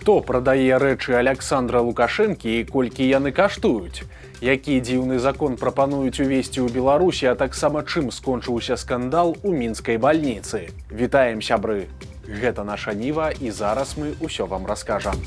Хто прадае рэчы Александра Лукашэнкі і колькі яны каштуюць? Які дзіўны закон прапануюць увесці ў Беларусі, а таксама чым скончыўся скандал у мінскай бальніцы? Вітаем, сябры! Гэта наша Ніва, і зараз мы ўсё вам раскажам.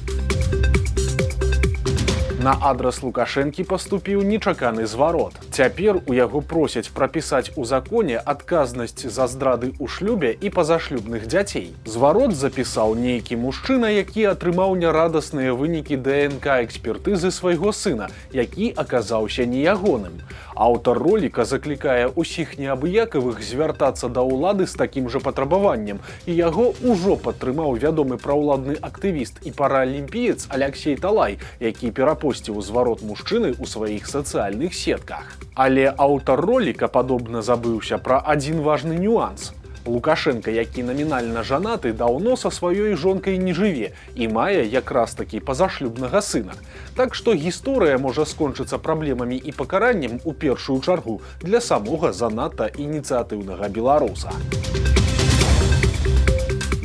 На адрас Лукашэнкі паступіў нечаканы зварот. Цяпер у яго просяць прапісаць у законе адказнасць за здрады ў шлюбе і пазашлюбных дзяцей. Зварот запісаў нейкі мужчына, які атрымаў нярадасныя вынікі ДНК-экспертызы свайго сына, які аказаўся не ягоным. Аўтар роліка заклікае ўсіх неабыякавых звяртацца да ўлады з такім жа патрабаваннем, і яго ўжо падтрымаў вядомы праўладны актывіст і параалімпіец Алексей Талай, які перапосціў зварот мужчыны ў сваіх сацыяльных сетках. Але аўтар роліка падобна забыўся пра адзін важны нюанс. Лукашенко, які намінальна жанаты, даўно са сваёй жонкай не жыве і мае якраз такі пазашлюбнага сына. Так што гісторыя можа скончыцца праблемамі і пакараннем у першую чаргу для самога занадта ініцыятыўнага беларуса.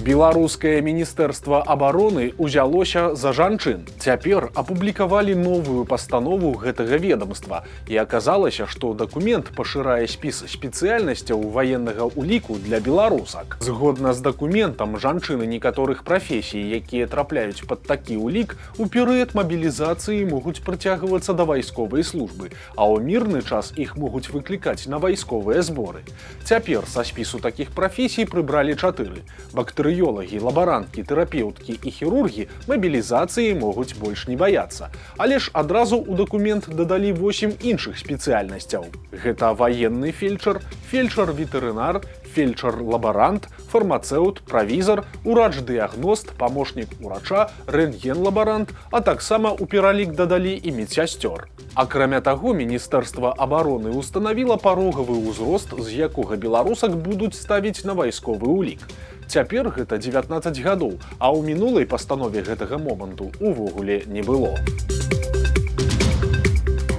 Беларускае міністэрства абароны ўзялося за жанчын. Цяпер апублікавалі новую пастанову гэтага ведамства, і аказалася, што дакумент пашырае спіс спецыяльнасцяў ваеннага ўліку для беларусак. Згодна з дакументам, жанчыны некаторых прафесій, якія трапляюць пад такі ўлік, у перыяд мабілізацыі могуць прыцягвацца да вайсковай службы, а ў мірны час іх могуць выклікаць на вайсковыя зборы. Цяпер са спісу такіх прафесій прыбралі 4. Бактэрыёлагі, лабаранткі, тэрапеўткі і хірургі мабілізацыі могуць больш не баяцца. Але ж адразу ў дакумент дадалі 8 іншых спецыяльнасцяў. Гэта ваенны фельчар, фельчар-ветэрынар, фельчар-лабарант, фармацэўт, правізар, урач-дыягност, памочнік урача, рэнтген-лабарант, а таксама ў пералік дадалі і медсясцёр. Акрамя таго, Міністэрства абароны ўстанавіла парогавы ўзрост, з якога беларусак будуць ставіць на вайсковы ўлік. Цяпер гэта 19 гадоў, а ў мінулай пастанове гэтага моманту увогуле не было.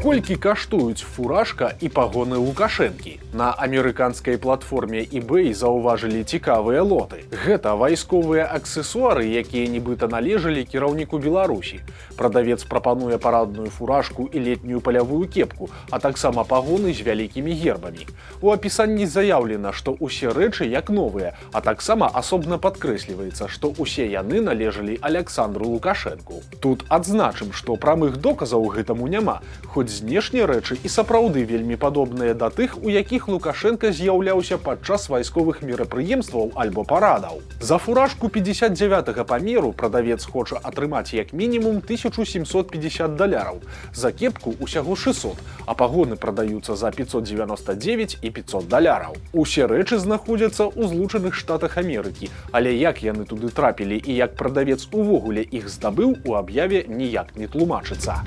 Колькі каштуюць фуражка і пагоны Лукашэнкі? На амерыканскай платформе eBay заўважылі цікавыя лоты. Гэта вайсковыя аксесуары, якія нібыта належалі кіраўніку Беларусі. Прадавец прапануе парадную фуражку і летнюю палявую кепку, а таксама пагоны з вялікімі гербамі. У апісанні заяўлена, што ўсе рэчы як новыя, а таксама асобна падкрэсліваецца, што ўсе яны належалі Александру Лукашэнку. Тут адзначым, што прамых доказаў гэтаму няма, хоць знешнія рэчы і сапраўды вельмі падобныя да тых, у якіх Лукашенко з'яўляўся падчас вайсковых мерапрыемстваў альбо парадаў. За фуражку 59-га памеру прадавец хоча атрымаць як мінімум $1750, за кепку усяго 600, а пагоны прадаюцца за $599 і $500. Усе рэчы знаходзяцца ў Злучаных Штатах Амерыкі, але як яны туды трапілі і як прадавец увогуле іх здабыў, у аб'яве ніяк не тлумачыцца.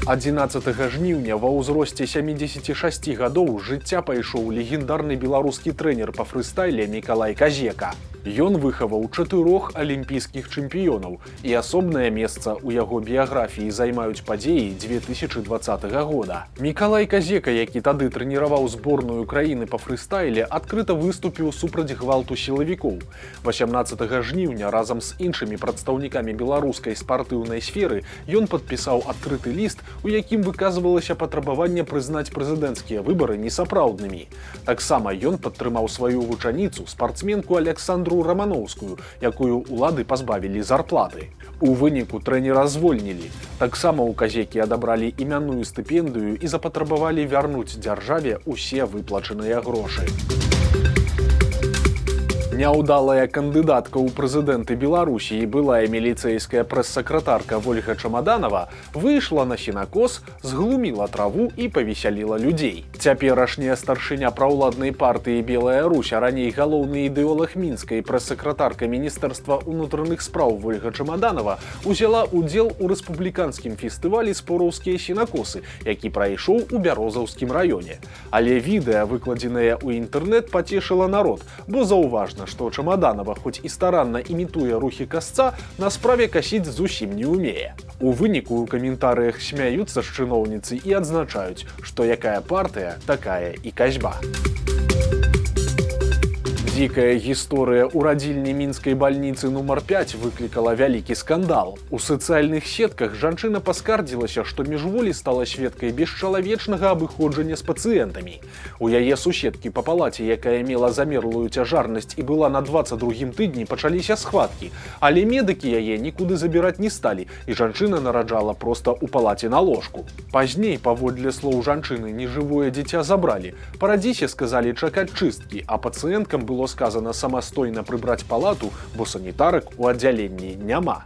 11 жніўня ва ўзросце 76 гадоў з жыцця пайшоў легендарны беларускі трэнер па фрыстайле Мікалай Казека. Ён выхаваў 4 алімпійскіх чэмпіёнаў, і асобнае месца ў яго біяграфіі займаюць падзеі 2020 года. Мікалай Казека, які тады трэніраваў зборную краіны па фрыстайле, адкрыта выступіў супраць гвалту сілавікоў. 18 жніўня разам з іншымі прадстаўнікамі беларускай спартыўнай сферы ён падпісаў адкрыты ліст, у якім выказвалася патрабаванне прызнаць прэзідэнцкія выбары несапраўднымі. Таксама ён падтрымаў сваю вучаніцу, спартсменку Александру Рамановскую, якую ўлады пазбавілі зарплаты. У выніку трэнера звольнілі. Таксама ў Казекі адабралі імянную стыпендыю і запатрабавалі вярнуць дзяржаве ўсе выплачаныя грошы. Няўдалая кандыдатка ў прэзідэнты Беларусі і былая міліцэйская прэс-сакратарка Вольга Чамаданова выйшла на сенакос, зглуміла траву і павесяліла людзей. Цяперашняя старшыня праўладнай партыі Белая Русь, а раней галоўны ідэолаг мінскай прэс-сакратарка Міністэрства ўнутраных спраў Вольга Чамаданова узяла ўдзел у рэспубліканскім фестывалі «Спораўскія сенакосы», які прайшоў у Бярозаўскім раёне. Але відэа, выкладзенае ў інтэрнэт, пацешыла народ, бо заўважна, што Чамаданова, хоць і старанна імітуе рухі касца, на справе касіць зусім не ўмее. У выніку ў каментарыях смяюцца з чыноўніцы і адзначаюць, што якая партыя, такая і касьба. Дзікая гісторыя ў радзільні мінскай бальніцы нумар 5 выклікала вялікі скандал. У сацыяльных сетках жанчына паскардзілася, што міжволі стала сведкай бесчалавечнага абыходжання з пацыентамі. У яе суседкі па палаце, якая мела замерлую цяжарнасць і была на 22-м тыдні, пачаліся схваткі, але медыкі яе нікуды забіраць не сталі, і жанчына нараджала проста ў палаце на ложку. Пазней, паводле слоў жанчыны, нежывое дзіця забралі. Па радзіце сказалі чакаць чысткі, а пацыенткам было сказано самастойна прыбраць палату, бо санітарак у аддзяленні няма.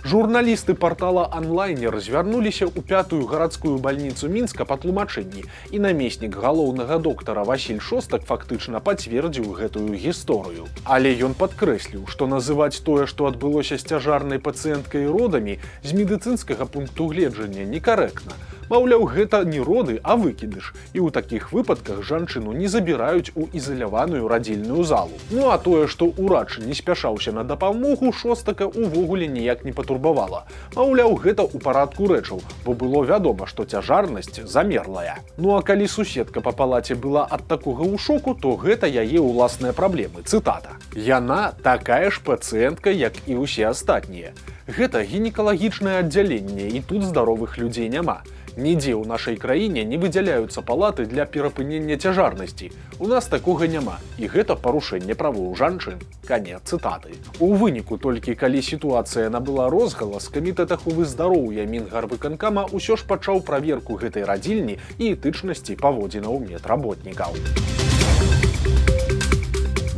Журналісты портала «Онлайнер» звярнуліся ў 5-ю гарадскую бальніцу Мінска па тлумачэнні, і намеснік галоўнага доктара Васіль Шостак фактычна пацвердзіў гэтую гісторыю. Але ён падкрэсліў, што называць тое, што адбылося з цяжарнай пацыенткай родамі, з медыцынскага пункту гледжання некарэктна. Маўляў, гэта не роды, а выкідыш, і ў такіх выпадках жанчыну не забіраюць у ізаляваную радзільную залу. Ну а тое, што ўрач не спяшаўся на дапамогу, Шостака увогуле ніяк не патурбавала. Маўляў, гэта ў парадку рэчаў, бо было вядома, што цяжарнасць замерлая. Ну а калі суседка па палаце была ад такога ў шоку, то гэта яе ўласныя праблемы. Цытата. «Яна такая ж пацыентка, як і ўсе астатнія. Гэта гінекалагічнае аддзяленне, і тут здаровых людзей няма. Нідзе ў нашай краіне не выдзяляюцца палаты для перапынення цяжарнасці. У нас такога няма, і гэта парушэнне правоў жанчын». Канец цытаты. У выніку, толькі калі сітуацыя набыла розгалас, камітэт аховы здароўя Мінгарвыканкама ўсё ж пачаў праверку гэтай радзільні і этычнасці паводзінаў медработнікаў.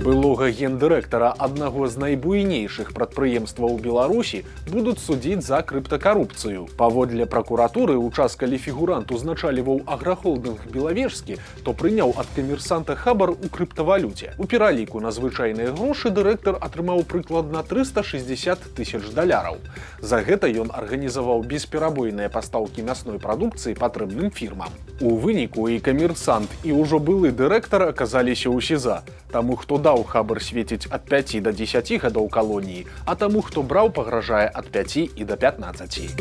Былога гендырэктара аднаго з найбуйнейшых прадпрыемстваў Беларусі будуць судзіць за крыптакарупцыю. Паводле пракуратуры, у час, калі фігурант узначаліваў аграхолдынг «Белавежскі», то прыняў ад камерсанта хабар у крыптавалюце. У пераліку на звычайныя грошы дырэктар атрымаў прыкладна 360 тысяч даляраў. За гэта ён арганізаваў бесперабойныя пастаўкі мясной прадукцыі патрэбным фірмам. У выніку і камерсант, і ўжо былы дырэктар аказаліся ў СІЗА. Таму, хто даў хабар, свеціць ад 5 до 10 гадоў калоніі, а таму, хто браў, пагражае ад 5 і до 15.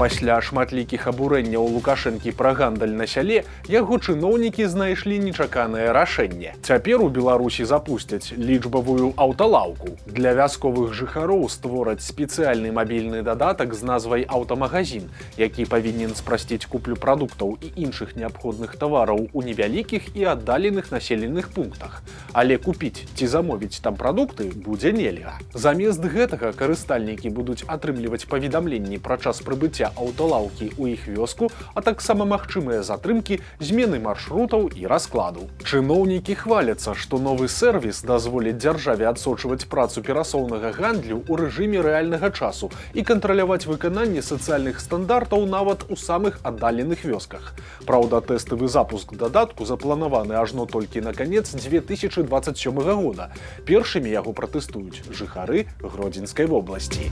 Пасля шматлікіх абурэнняў Лукашэнкі пра гандаль на сяле, яго чыноўнікі знайшлі нечаканае рашэнне. Цяпер у Беларусі запусцяць лічбавую аўталаўку. Для вясковых жыхароў створаць спецыяльны мабільны дадатак з назвай «Аўтамагазін», які павінен спрасціць куплю прадуктаў і іншых неабходных тавараў у невялікіх і аддаленых населеных пунктах. Але купіць ці замовіць там прадукты будзе нельга. Замест гэтага карыстальнікі будуць атрымліваць паведамленні пра час прыбыцця аўталаўкі ў іх вёску, а таксама магчымыя затрымкі, змены маршрутаў і раскладу. Чыноўнікі хваляцца, што новы сервіс дазволіць дзяржаве адсочваць працу перасоўнага гандлю ў рэжыме рэальнага часу і кантраляваць выкананне сацыяльных стандартаў нават у самых аддаленых вёсках. Праўда, тэставы запуск дадатку запланаваны ажно толькі на канец 2027 года. Першымі яго пратэстуюць жыхары Гродзенскай вобласці.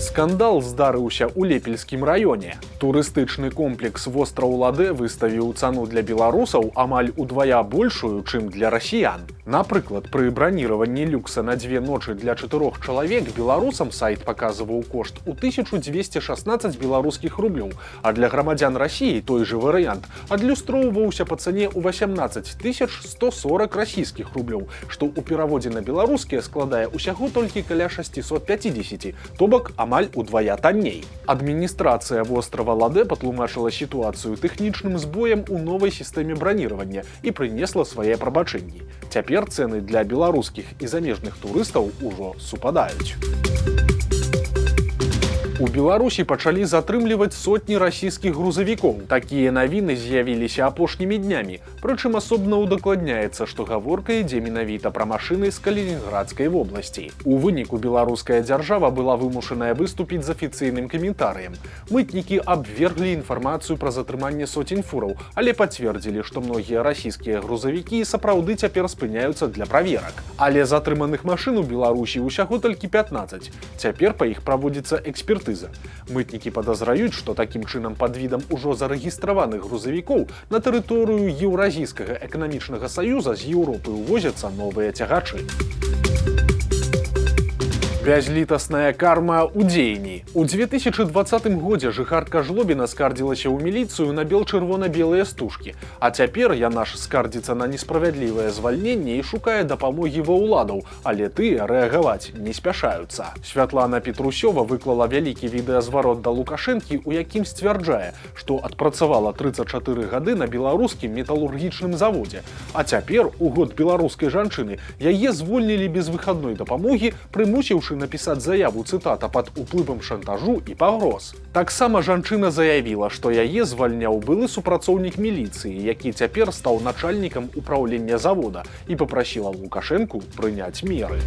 Скандал здарыўся ў Лепельскім раёне. Турыстычны комплекс «Востраў Ладэ» выставіў цану для беларусаў амаль удвая большую, чым для расіян. Напрыклад, пры браніраванні люкса на 2 ночы для 4 чалавек беларусам сайт паказваў кошт у 1216 беларускіх рублёў, а для грамадзян Расіі той жа варыянт адлюстроўваўся па цане ў 18 140 расійскіх рублёў, што ў пераводзе на беларускія складае ўсяго толькі каля 650, то бок амаль удвая танней. Адміністрацыя вострава Ладэ патлумачыла сітуацыю тэхнічным збоем у новай сістэме браніравання і прынесла свае прабачэнні. Цяпер цэны для беларускіх і замежных турыстаў ужо супадаюць. У Беларусі пачалі затрымліваць сотні расійскіх грузавікоў. Такія навіны з'явіліся апошнімі днямі, прычым асобна ўдакладняецца, што гаворка ідзе менавіта пра машыны з Калінінградскай вобласці. У выніку беларуская дзяржава была вымушаная выступіць з афіцыйным каментарыем. Мытнікі абверглі інфармацыю пра затрыманне соцень фураў, але пацвердзілі, што многія расійскія грузавікі сапраўды цяпер спыняюцца для праверак. Але затрыманых машын у Беларусі ўсяго толькі 15. Цяпер па іх праводзіцца экспертыза. Мытнікі падазраюць, што такім чынам пад відам ужо зарэгістраваных грузавікоў на тэрыторыю Еўразійскага эканамічнага саюза з Еўропы ўвозяцца новыя цягачы. Бязлітасная карма ў дзеянні. У 2020 годзе жыхарка Жлобіна скардзілася ў міліцыю на бел-чырвона-белыя стужкі, а цяпер яна ж скардзіцца на несправядлівае звальненне і шукае дапамогі ва ўладаў, але тыя рэагаваць не спяшаюцца. Святлана Петрусёва выклала вялікі відэазварот да Лукашэнкі, у якім сцвярджае, што адпрацавала 34 гады на беларускім металургічным заводзе, а цяпер, у год беларускай жанчыны, яе звольнілі без выхадной дапамогі, прымусіўшы напісаць заяву, цытата, пад уплывам шантажу і пагроз. Таксама жанчына заявіла, што яе звальняў былы супрацоўнік міліцыі, які цяпер стаў начальнікам управлення завода, і папрасіла Лукашэнку прыняць меры.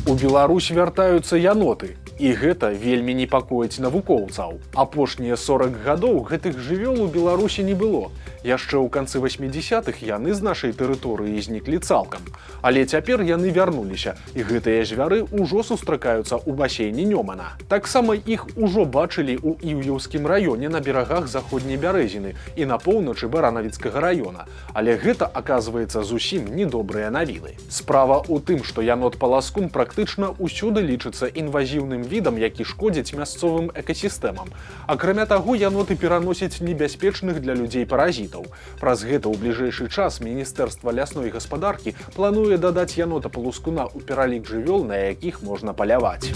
У Беларусь вяртаюцца яноты. І гэта вельмі непакоіць навукоўцаў. Апошнія 40 гадоў гэтых жывёл у Беларусі не было. Яшчэ ў канцы 80-х яны з нашай тэрыторыі зніклі цалкам. Але цяпер яны вярнуліся, і гэтыя звяры ўжо сустракаюцца ў басейне Нёмана. Таксама іх ужо бачылі ў Іўеўскім раёне на берагах заходняй Бярэзіны і на поўначы Баранавіцкага раёна. Але гэта, аказваецца, зусім недобрыя навіны. Справа ў тым, што янот-паласкун практычна ўсюды лічыцца інвазіўным відам, які шкодзіць мясцовым экасістэмам. Акрамя таго, яноты пераносяць небяспечных для людзей паразітаў. Праз гэта ў бліжэйшы час Міністэрства лясной гаспадаркі плануе дадаць янота-паласкуна ў пералік жывёл, на якіх можна паляваць.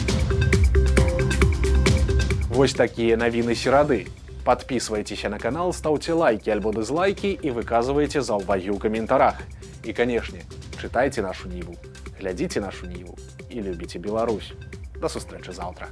Вось такія навіны серады. Подписывайтеся на канал, ставьте лайки альбо дизлайки и выказывайте заўвагі ў каментарах. И, конечно, читайте нашу Ниву, глядите нашу Ниву и любите Беларусь. До сустрэчы завтра.